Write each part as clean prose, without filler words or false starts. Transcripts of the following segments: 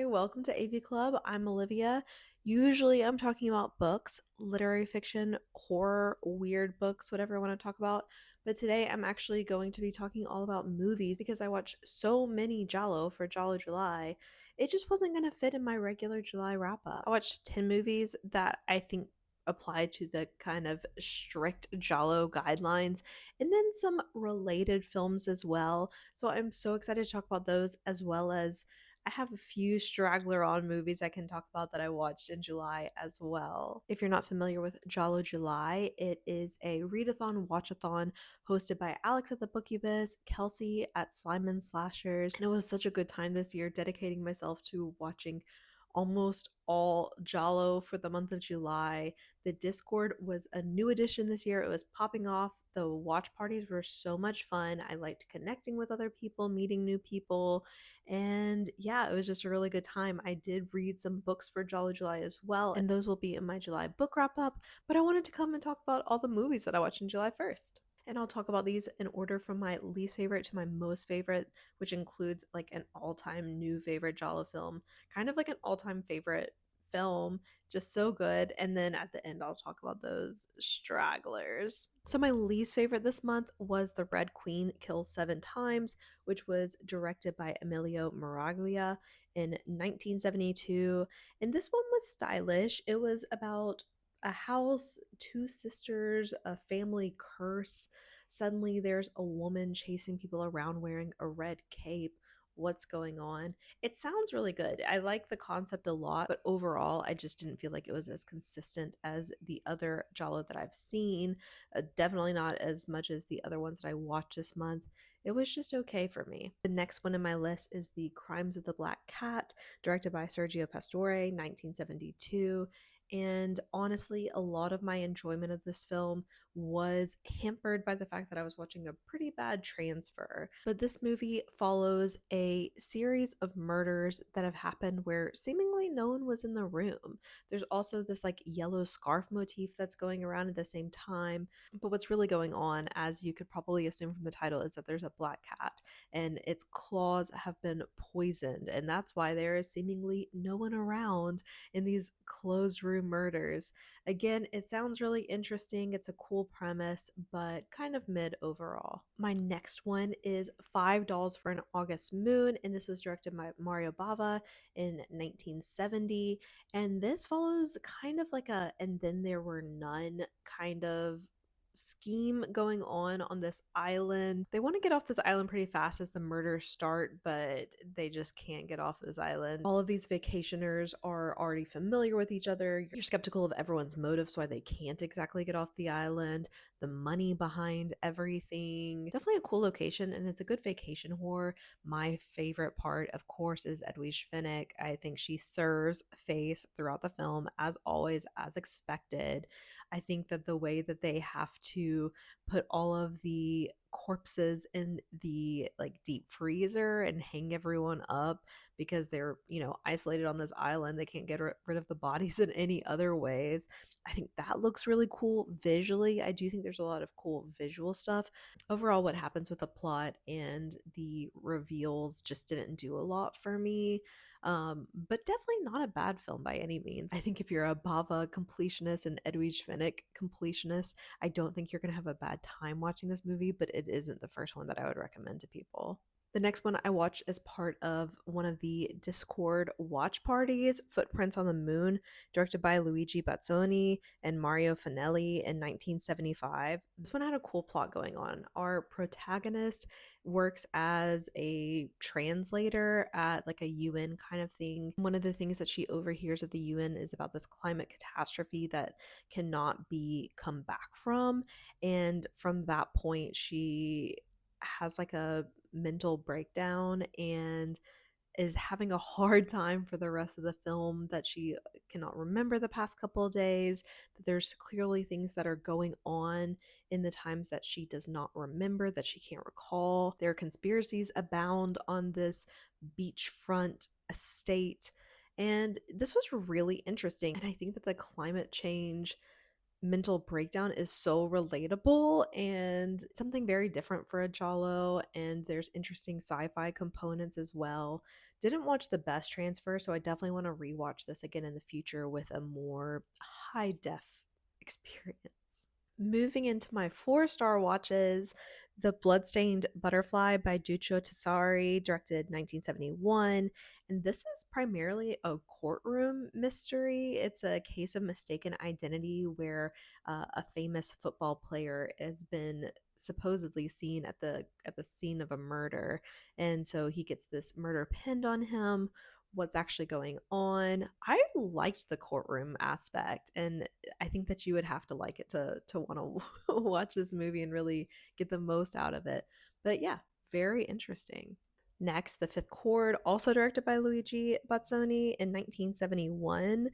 welcome to AV Club. I'm Olivia. Usually I'm talking about books, literary fiction, horror, weird books, whatever I want to talk about. But today I'm actually going to be talking all about movies because I watched so many Giallo for Giallo July. It just wasn't going to fit in my regular July wrap up. I watched 10 movies that I think apply to the kind of strict Giallo guidelines, and then some related films as well. So I'm so excited to talk about those, as well as I have a few straggler on movies I can talk about that I watched in July as well. If you're not familiar with Giallo July, it is a readathon watchathon hosted by Alex at the Bookubus, Kelsi at Slime and Slashers, and it was such a good time this year dedicating myself to watching almost all Giallo for the month of July. The Discord was a new addition this year. It was popping off. The watch parties were so much fun. I liked connecting with other people, meeting new people, and yeah, it was just a really good time. I did read some books for Jolly July as well, and those will be in my July book wrap up, but I wanted to come and talk about all the movies that I watched in July first. And I'll talk about these in order from my least favorite to my most favorite, which includes like an all time new favorite Jala film, kind of like an all time favorite film, just so good. And then at the end, I'll talk about those stragglers. So, my least favorite this month was The Red Queen Kills Seven Times, which was directed by Emilio Miraglia in 1972. And this one was stylish. It was about a house, two sisters, a family curse. Suddenly, there's a woman chasing people around wearing a red cape. What's going on? It sounds really good. I like the concept a lot, but overall, I just didn't feel like it was as consistent as the other Giallo that I've seen. Definitely not as much as the other ones that I watched this month. It was just okay for me. The next one in my list is The Crimes of the Black Cat, directed by Sergio Pastore, 1972. And honestly, a lot of my enjoyment of this film was hampered by the fact that I was watching a pretty bad transfer. But this movie follows a series of murders that have happened where seemingly no one was in the room. There's also this like yellow scarf motif that's going around at the same time. But what's really going on, as you could probably assume from the title, is that there's a black cat and its claws have been poisoned. And that's why there is seemingly no one around in these closed room murders. Again, it sounds really interesting. It's a cool premise, but kind of mid overall. My next one is Five Dolls for an August Moon, and this was directed by Mario Bava in 1970. And this follows kind of like a and then there were none kind of scheme going on this island. They want to get off this island pretty fast as the murders start, but they just can't get off this island. All of these vacationers are already familiar with each other. You're skeptical of everyone's motives, why they can't exactly get off the island, the money behind everything. Definitely a cool location, and it's a good vacation horror. My favorite part, of course, is Edwige Fenech. I think she serves face throughout the film, as always, as expected. I think that the way that they have to put all of the corpses in the like deep freezer and hang everyone up because they're, isolated on this island, they can't get rid of the bodies in any other ways. I think that looks really cool visually. I do think there's a lot of cool visual stuff. Overall, what happens with the plot and the reveals just didn't do a lot for me. But definitely not a bad film by any means. I think if you're a Bava completionist and Edwige Fenech completionist, I don't think you're going to have a bad time watching this movie, but it isn't the first one that I would recommend to people. The next one I watched as part of one of the Discord watch parties, Footprints on the Moon, directed by Luigi Bazzoni and Mario Finelli in 1975. This one had a cool plot going on. Our protagonist works as a translator at like a UN kind of thing. One of the things that she overhears at the UN is about this climate catastrophe that cannot be come back from. And from that point, she has like a mental breakdown and is having a hard time for the rest of the film, that she cannot remember the past couple of days, that there's clearly things that are going on in the times that she does not remember, that she can't recall. There are conspiracies abound on this beachfront estate. And this was really interesting. And I think that the climate change mental breakdown is so relatable and something very different for a Giallo. And there's interesting sci-fi components as well. Didn't watch the best transfer, so I definitely want to rewatch this again in the future with a more high def experience. Moving into my four-star watches, The Bloodstained Butterfly by Duccio Tessari, directed 1971. And this is primarily a courtroom mystery. It's a case of mistaken identity where a famous football player has been supposedly seen at the scene of a murder, and so he gets this murder pinned on him. What's actually going on? I liked the courtroom aspect, and I think that you would have to like it to want to watch this movie and really get the most out of it. But yeah, very interesting. Next, The Fifth Chord, also directed by Luigi Bazzoni in 1971.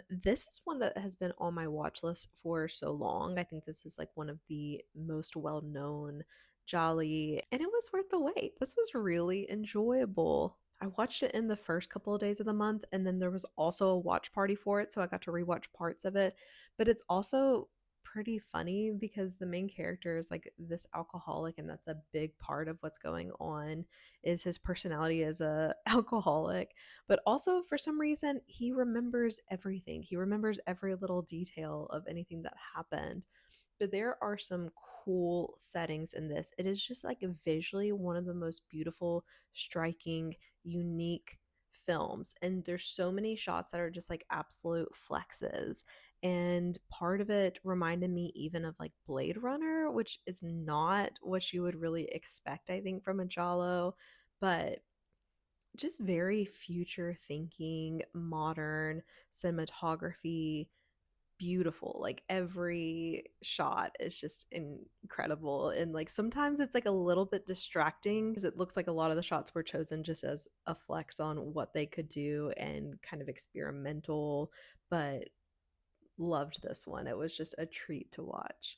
This is one that has been on my watch list for so long. I think this is like one of the most well known Jolly, and it was worth the wait. This was really enjoyable. I watched it in the first couple of days of the month, and then there was also a watch party for it, so I got to rewatch parts of it. But it's also pretty funny because the main character is like this alcoholic, and that's a big part of what's going on is his personality as a alcoholic. But also for some reason he remembers everything. He remembers every little detail of anything that happened. But there are some cool settings in this. It is just like visually one of the most beautiful, striking, unique films. And there's so many shots that are just like absolute flexes. And part of it reminded me even of like Blade Runner, which is not what you would really expect, I think, from a Giallo, but just very future thinking, modern cinematography, beautiful. Like every shot is just incredible. And like sometimes it's like a little bit distracting because it looks like a lot of the shots were chosen just as a flex on what they could do and kind of experimental, but loved this one. It was just a treat to watch.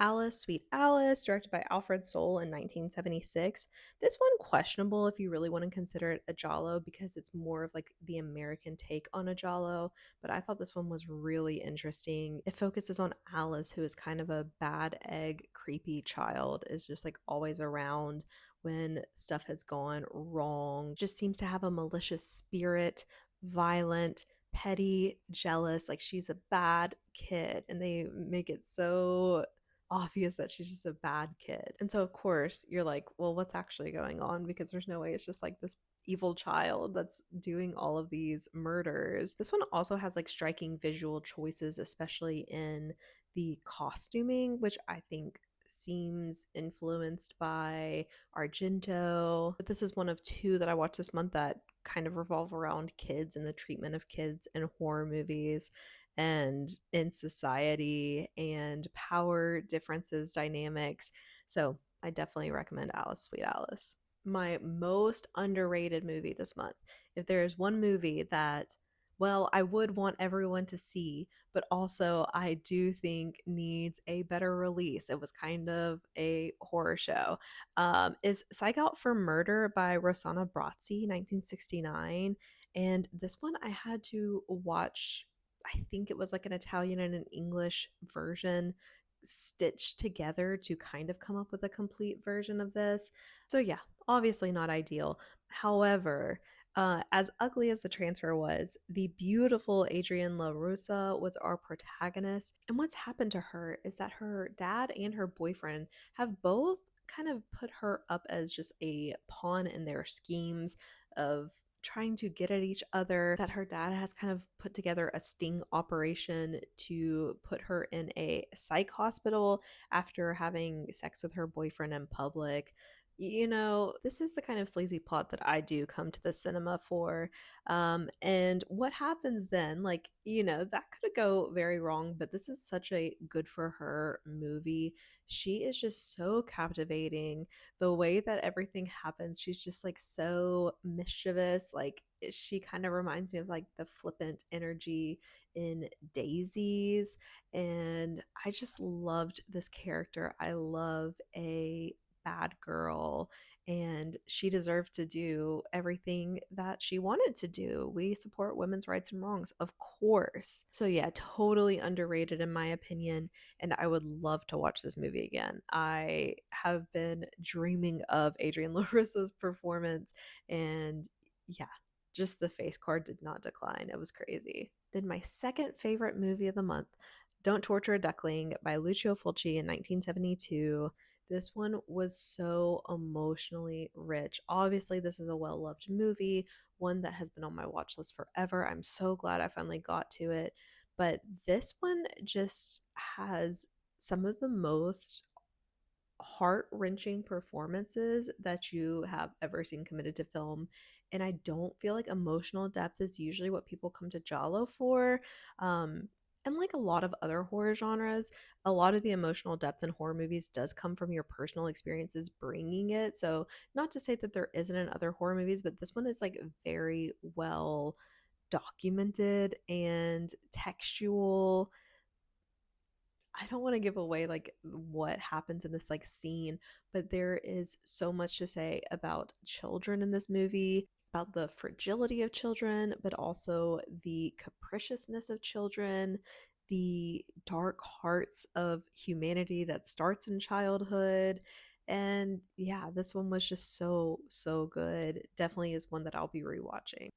Alice, Sweet Alice, directed by Alfred Soule in 1976. This one questionable if you really want to consider it a Giallo because it's more of like the American take on a Giallo, but I thought this one was really interesting. It focuses on Alice, who is kind of a bad egg, creepy child, is just like always around when stuff has gone wrong. Just seems to have a malicious spirit, violent, petty, jealous, like she's a bad kid, and they make it so obvious that she's just a bad kid. And so, of course, you're like, well, what's actually going on? Because there's no way it's just like this evil child that's doing all of these murders. This one also has like striking visual choices, especially in the costuming, which I think seems influenced by Argento. But this is one of two that I watched this month that kind of revolve around kids and the treatment of kids in horror movies and in society and power differences, dynamics. So I definitely recommend Alice, Sweet Alice. My most underrated movie this month. If there is one movie that, well, I would want everyone to see, but also I do think needs a better release. It was kind of a horror show. Is Psychout for Murder by Rossana Brazzi, 1969. And this one I had to watch. I think it was like an Italian and an English version stitched together to kind of come up with a complete version of this. So, yeah, obviously not ideal. However, as ugly as the transfer was, the beautiful Adrienne LaRussa was our protagonist. And what's happened to her is that her dad and her boyfriend have both kind of put her up as just a pawn in their schemes of trying to get at each other. That her dad has kind of put together a sting operation to put her in a psych hospital after having sex with her boyfriend in public. You know, this is the kind of sleazy plot that I do come to the cinema for. And what happens then, like, you know, that could go very wrong, but this is such a good for her movie. She is just so captivating. The way that everything happens, she's just like so mischievous. Like, she kind of reminds me of like the flippant energy in Daisies. And I just loved this character. I love a bad girl, and she deserved to do everything that she wanted to do. We support women's rights and wrongs, of course. So, yeah, totally underrated in my opinion, and I would love to watch this movie again. I have been dreaming of Adrian Larissa's performance, and yeah, just the face card did not decline. It was crazy. Then, my second favorite movie of the month, Don't Torture a Duckling by Lucio Fulci in 1972. This one was so emotionally rich. Obviously, this is a well loved movie, one that has been on my watch list forever. I'm so glad I finally got to it. But this one just has some of the most heart wrenching performances that you have ever seen committed to film. And I don't feel like emotional depth is usually what people come to Giallo for. And like a lot of other horror genres, a lot of the emotional depth in horror movies does come from your personal experiences bringing it. So, not to say that there isn't in other horror movies, but this one is like very well documented and textual. I don't want to give away like what happens in this like scene, but there is so much to say about children in this movie, about the fragility of children, but also the capriciousness of children, the dark hearts of humanity that starts in childhood. And yeah, this one was just so good. Definitely is one that I'll be rewatching.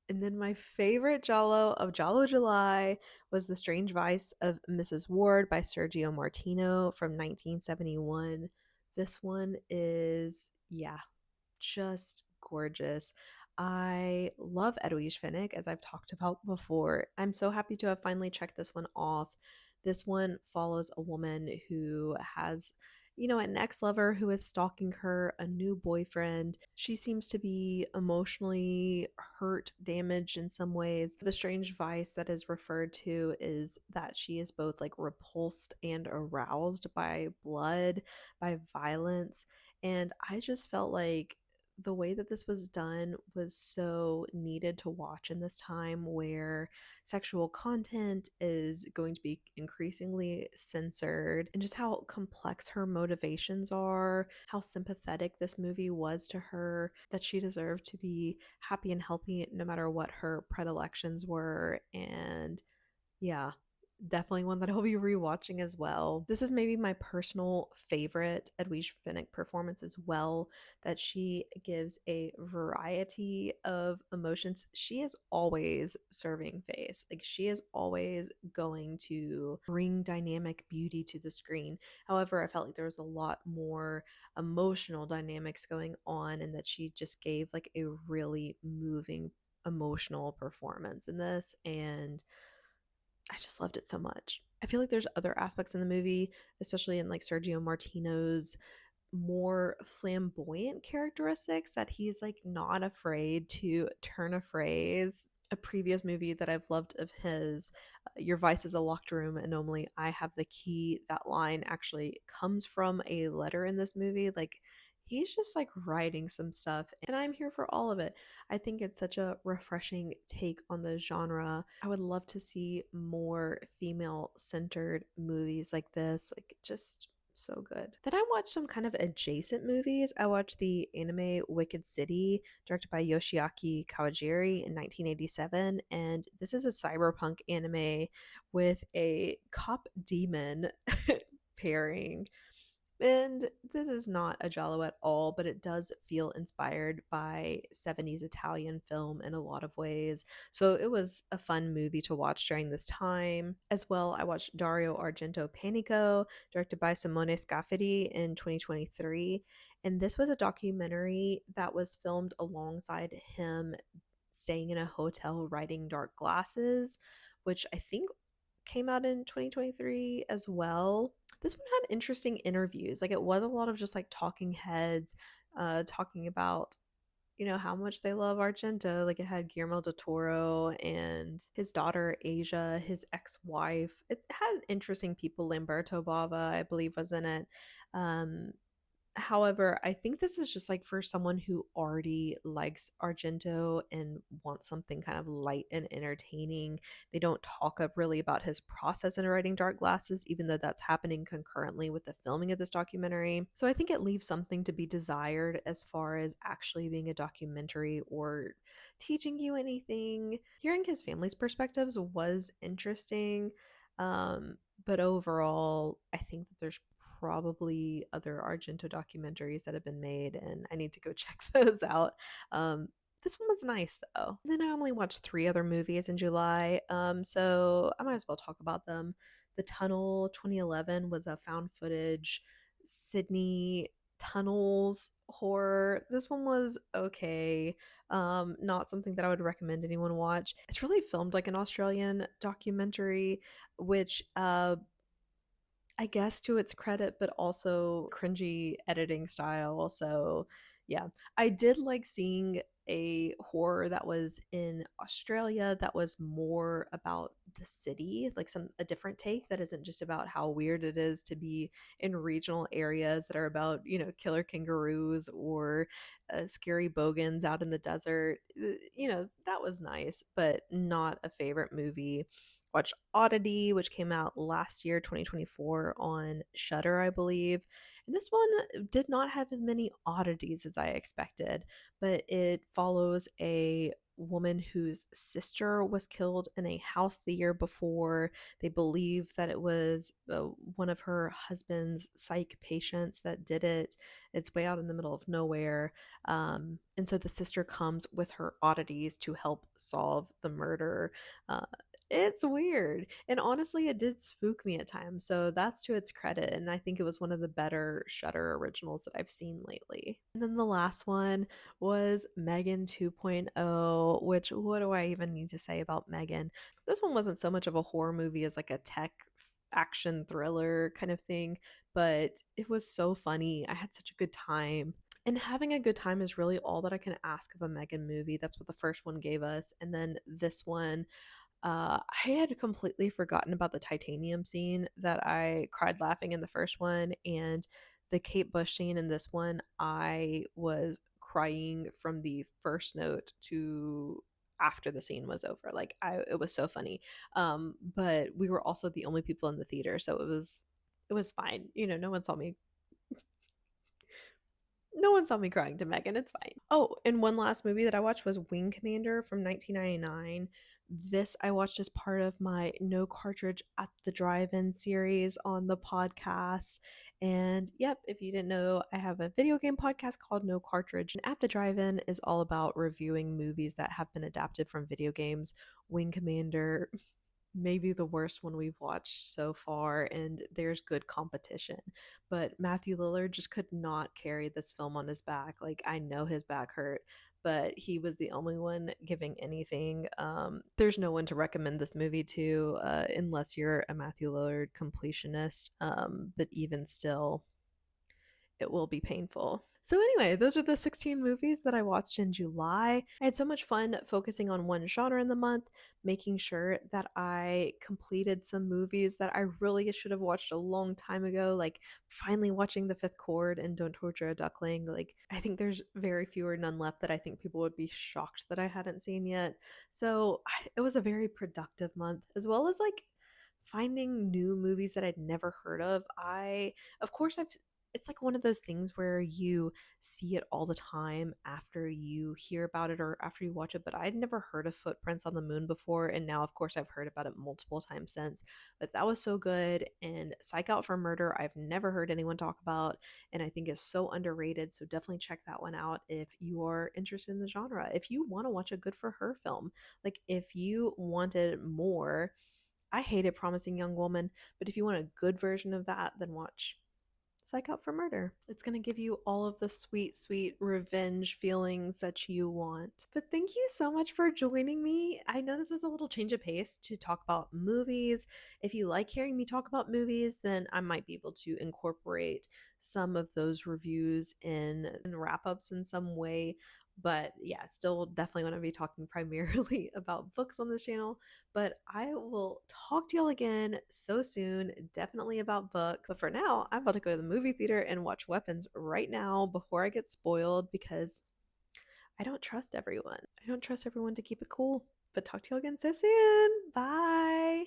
And then my favorite Giallo of Giallo July was The Strange Vice of Mrs. Wardh by Sergio Martino from 1971. This one is, yeah, just gorgeous. I love Edwige Finnick, as I've talked about before. I'm so happy to have finally checked this one off. This one follows a woman who has, an ex lover who is stalking her, a new boyfriend. She seems to be emotionally hurt, damaged in some ways. The strange vice that is referred to is that she is both like repulsed and aroused by blood, by violence. And I just felt like the way that this was done was so needed to watch in this time where sexual content is going to be increasingly censored, and just how complex her motivations are, how sympathetic this movie was to her, that she deserved to be happy and healthy no matter what her predilections were. And yeah, definitely one that I'll be rewatching as well. This is maybe my personal favorite Edwige Finnick performance as well, that she gives a variety of emotions. She is always serving face. Like she is always going to bring dynamic beauty to the screen. However, I felt like there was a lot more emotional dynamics going on, and that she just gave like a really moving emotional performance in this, and I just loved it so much. I feel like there's other aspects in the movie, especially in like Sergio Martino's more flamboyant characteristics, that he's like not afraid to turn a phrase. A previous movie that I've loved of his, Your Vice is a Locked Room and Only I Have the Key. That line actually comes from a letter in this movie. Like, he's just like writing some stuff, and I'm here for all of it. I think it's such a refreshing take on the genre. I would love to see more female centered movies like this. Like, just so good. Then I watched some kind of adjacent movies. I watched the anime Wicked City, directed by Yoshiaki Kawajiri in 1987. And this is a cyberpunk anime with a cop demon pairing. And this is not a Giallo at all, but it does feel inspired by 70s Italian film in a lot of ways. So it was a fun movie to watch during this time. As well, I watched Dario Argento Panico, directed by Simone Scafidi in 2023. And this was a documentary that was filmed alongside him staying in a hotel writing Dark Glasses, which I think came out in 2023 as well. This one had interesting interviews. Like, it was a lot of just like talking heads, talking about how much they love Argento. Like, it had Guillermo del Toro and his daughter Asia, his ex-wife. It had interesting people. Lamberto Bava, I believe, was in it. Um, However, I think this is just like for someone who already likes Argento and wants something kind of light and entertaining. They don't talk up really about his process in writing Dark Glasses, even though that's happening concurrently with the filming of this documentary. So I think it leaves something to be desired as far as actually being a documentary or teaching you anything. Hearing his family's perspectives was interesting. But overall, I think that there's probably other Argento documentaries that have been made, and I need to go check those out. Um, this one was nice though. Then I only watched three other movies in July, so I might as well talk about them. The Tunnel 2011 was a found footage Sydney tunnels horror. This one was okay. Not something that I would recommend anyone watch. It's really filmed like an Australian documentary, which I guess to its credit, but also cringy editing style. So, yeah, I did like seeing a horror that was in Australia that was more about the city, like some a different take that isn't just about how weird it is to be in regional areas that are about, killer kangaroos or scary bogans out in the desert. That was nice, but not a favorite movie. Watched Oddity, which came out last year, 2024, on Shudder, I believe. And this one did not have as many oddities as I expected, but it follows a woman whose sister was killed in a house the year before. They believe that it was one of her husband's psych patients that did it. It's way out in the middle of nowhere. And so the sister comes with her oddities to help solve the murder. Uh, it's weird. And honestly, it did spook me at times. So that's to its credit. And I think it was one of the better Shudder originals that I've seen lately. And then the last one was Megan 2.0, which what do I even need to say about Megan? This one wasn't so much of a horror movie as like a tech action thriller kind of thing, but it was so funny. I had such a good time. And having a good time is really all that I can ask of a Megan movie. That's what the first one gave us. And then this one, I had completely forgotten about the titanium scene that I cried laughing in the first one, and the Kate Bush scene in this one. I was crying from the first note to after the scene was over. It was so funny. But we were also the only people in the theater, so it was fine. No one saw me crying to Megan. It's fine. Oh, and one last movie that I watched was Wing Commander from 1999. This I watched as part of my No Cartridge at the Drive-In series on the podcast. And yep, if you didn't know, I have a video game podcast called No Cartridge. And At the Drive-In is all about reviewing movies that have been adapted from video games. Wing Commander, maybe the worst one we've watched so far, and there's good competition. But Matthew Lillard just could not carry this film on his back. Like, I know his back hurt, but he was the only one giving anything. There's no one to recommend this movie to unless you're a Matthew Lillard completionist. But even still, it will be painful. So, anyway, those are the 16 movies that I watched in July. I had so much fun focusing on one genre in the month, making sure that I completed some movies that I really should have watched a long time ago, like finally watching The Fifth Chord and Don't Torture a Duckling. Like, I think there's very few or none left that I think people would be shocked that I hadn't seen yet. So, it was a very productive month, as well as like finding new movies that I'd never heard of. Of course, it's like one of those things where you see it all the time after you hear about it or after you watch it, but I'd never heard of Footprints on the Moon before, and now of course I've heard about it multiple times since. But that was so good. And Psychout for Murder, I've never heard anyone talk about, and I think is so underrated, so definitely check that one out if you are interested in the genre. If you want to watch a good for her film, like if you wanted more, I hated Promising Young Woman, but if you want a good version of that, then watch Psych Out for Murder. It's going to give you all of the sweet, sweet revenge feelings that you want. But thank you so much for joining me. I know this was a little change of pace to talk about movies. If you like hearing me talk about movies, then I might be able to incorporate some of those reviews in wrap ups in some way But yeah, still definitely want to be talking primarily about books on this channel. But I will talk to y'all again so soon, definitely about books. But for now, I'm about to go to the movie theater and watch Weapons right now before I get spoiled because I don't trust everyone. I don't trust everyone to keep it cool. But talk to y'all again so soon. Bye.